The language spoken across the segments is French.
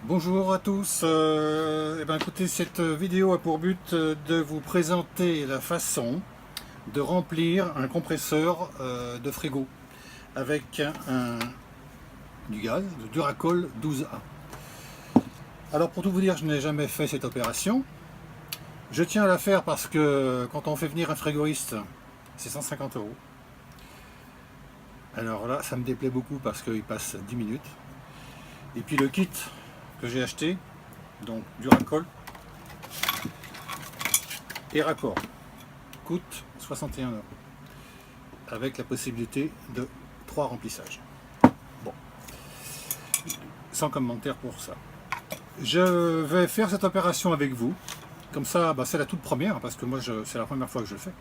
Bonjour à tous. Écoutez, cette vidéo a pour but de vous présenter la façon de remplir un compresseur de frigo avec du gaz, de Duracol 12A. Alors pour tout vous dire, je n'ai jamais fait cette opération. Je tiens à la faire parce que quand on fait venir un frigoriste, c'est 150 €. Alors là, ça me déplaît beaucoup parce qu'il passe 10 minutes. Et puis le kit que j'ai acheté, donc Duracol et raccord, coûte 61 € avec la possibilité de 3 remplissages. Bon, sans commentaire pour ça. Je vais faire cette opération avec vous. Comme ça, c'est la toute première, parce que moi, c'est la première fois que je le fais.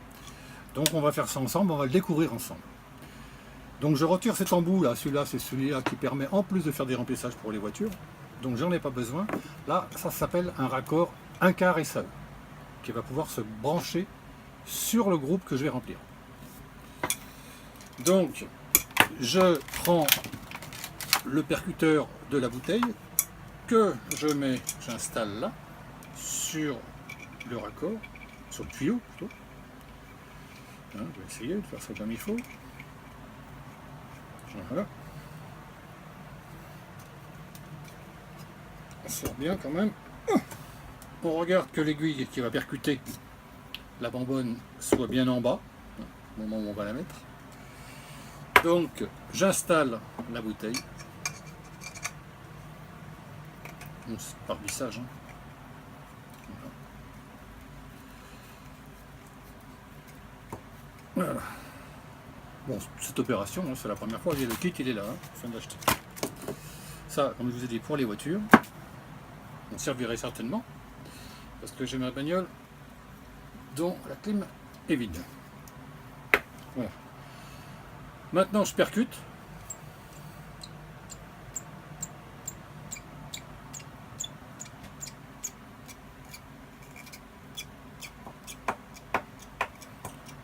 Donc on va faire ça ensemble, on va le découvrir ensemble. Donc je retire cet embout là, celui-là c'est celui-là qui permet en plus de faire des remplissages pour les voitures. Donc j'en ai pas besoin. Là, ça s'appelle un raccord 1/4 SAE, qui va pouvoir se brancher sur le groupe que je vais remplir. Donc je prends le percuteur de la bouteille que j'installe là sur le raccord, sur le tuyau plutôt. Je vais essayer de faire ça comme il faut. Voilà. On sort bien quand même. On regarde que l'aiguille qui va percuter la bonbonne soit bien en bas, au moment où on va la mettre. Donc j'installe la bouteille. C'est par vissage. Hein. Voilà. Bon, cette opération, c'est la première fois. Le kit, il est là, je viens d'acheter. Ça, comme je vous ai dit, pour les voitures, on servirait certainement, parce que j'ai ma bagnole dont la clim est vide. Voilà. Maintenant, je percute.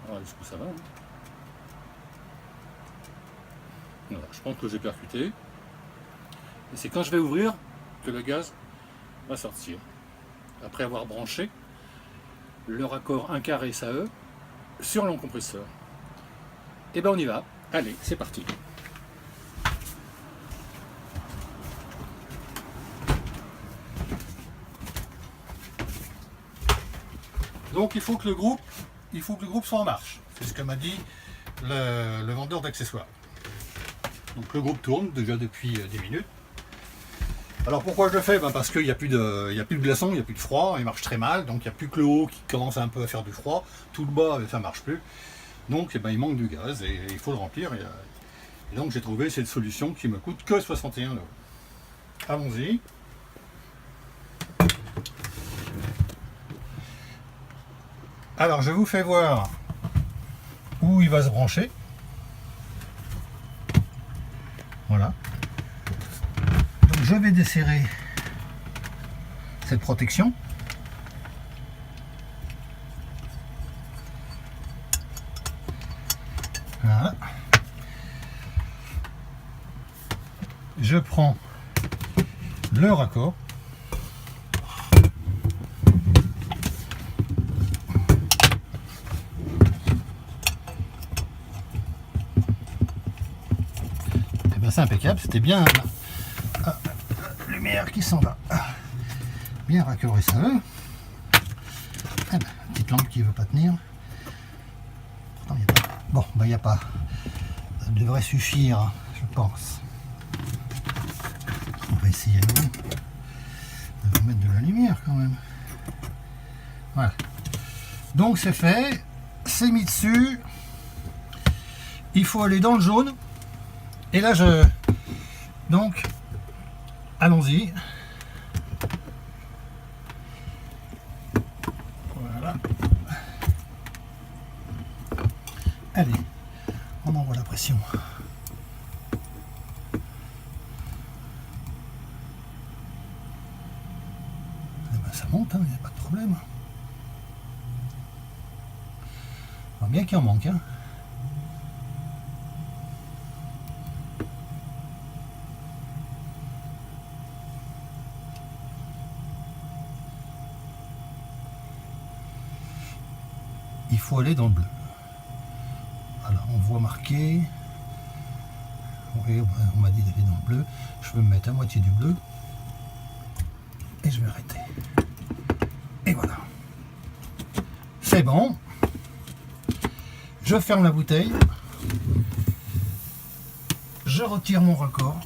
Alors, jusqu'où ça va. Hein. Voilà, je pense que j'ai percuté. Et c'est quand je vais ouvrir que le gaz va sortir. Après avoir branché le raccord 1/4 SAE sur le compresseur. Et ben on y va. Allez, c'est parti. Donc il faut que le groupe soit en marche. C'est ce que m'a dit le vendeur d'accessoires. Donc le groupe tourne déjà depuis 10 minutes. Alors pourquoi je le fais? Parce qu'il n'y a plus de glaçons, il n'y a plus de froid, il marche très mal, donc il n'y a plus que le haut qui commence un peu à faire du froid, tout le bas ça ne marche plus. Donc il manque du gaz et il faut le remplir. Et donc j'ai trouvé cette solution qui me coûte que 61 €. Allons-y. Alors je vous fais voir où il va se brancher. Voilà. Donc je vais desserrer cette protection. Voilà. Je prends le raccord. Et bien c'est impeccable, c'était bien. Ah, la lumière qui s'en va. Bien raccordé ça. Petite lampe qui ne veut pas tenir. Pourtant, il n'y a pas. Bon, il n'y a pas. Ça devrait suffire, je pense. On va essayer à nouveau de mettre de la lumière quand même. Voilà. Donc c'est fait, c'est mis dessus. Il faut aller dans le jaune. Et là donc allons-y. Voilà. Allez, on envoie la pression. Ça monte, il n'y a pas de problème. Alors bien qu'il en manque. Hein. il faut aller dans le bleu. Alors on voit marqué, oui, on m'a dit d'aller dans le bleu, je vais me mettre à moitié du bleu et je vais arrêter. Et voilà. C'est bon. Je ferme la bouteille. Je retire mon raccord.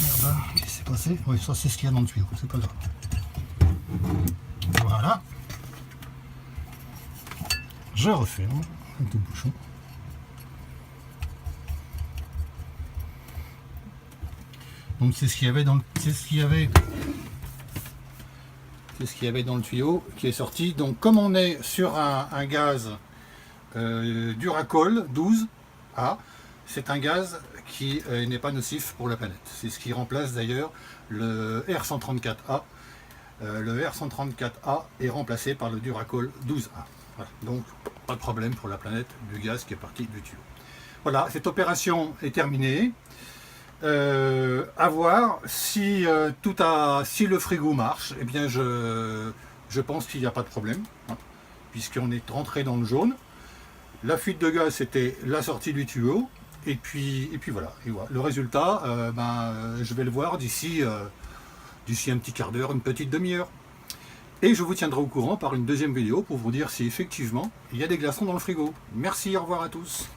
Merde, qu'est-ce qui s'est passé? Oui, ça c'est ce qu'il y a dans le tuyau, c'est pas grave. Voilà. Je referme le tout bouchon. Donc c'est ce qu'il y avait dans le, c'est ce qu'il y avait dans le tuyau qui est sorti. Donc comme on est sur un gaz Duracol 12A, c'est un gaz qui n'est pas nocif pour la planète. C'est ce qui remplace d'ailleurs le R134A. Le R134A est remplacé par le Duracol 12A. Voilà. Donc pas de problème pour la planète du gaz qui est parti du tuyau. Voilà, cette opération est terminée. À voir si si le frigo marche. Eh bien je pense qu'il n'y a pas de problème, hein, puisqu'on est rentré dans le jaune. La fuite de gaz c'était la sortie du tuyau, et puis voilà. Et voilà. Le résultat, je vais le voir d'ici un petit quart d'heure, une petite demi-heure. Et je vous tiendrai au courant par une deuxième vidéo pour vous dire si effectivement il y a des glaçons dans le frigo. Merci, au revoir à tous.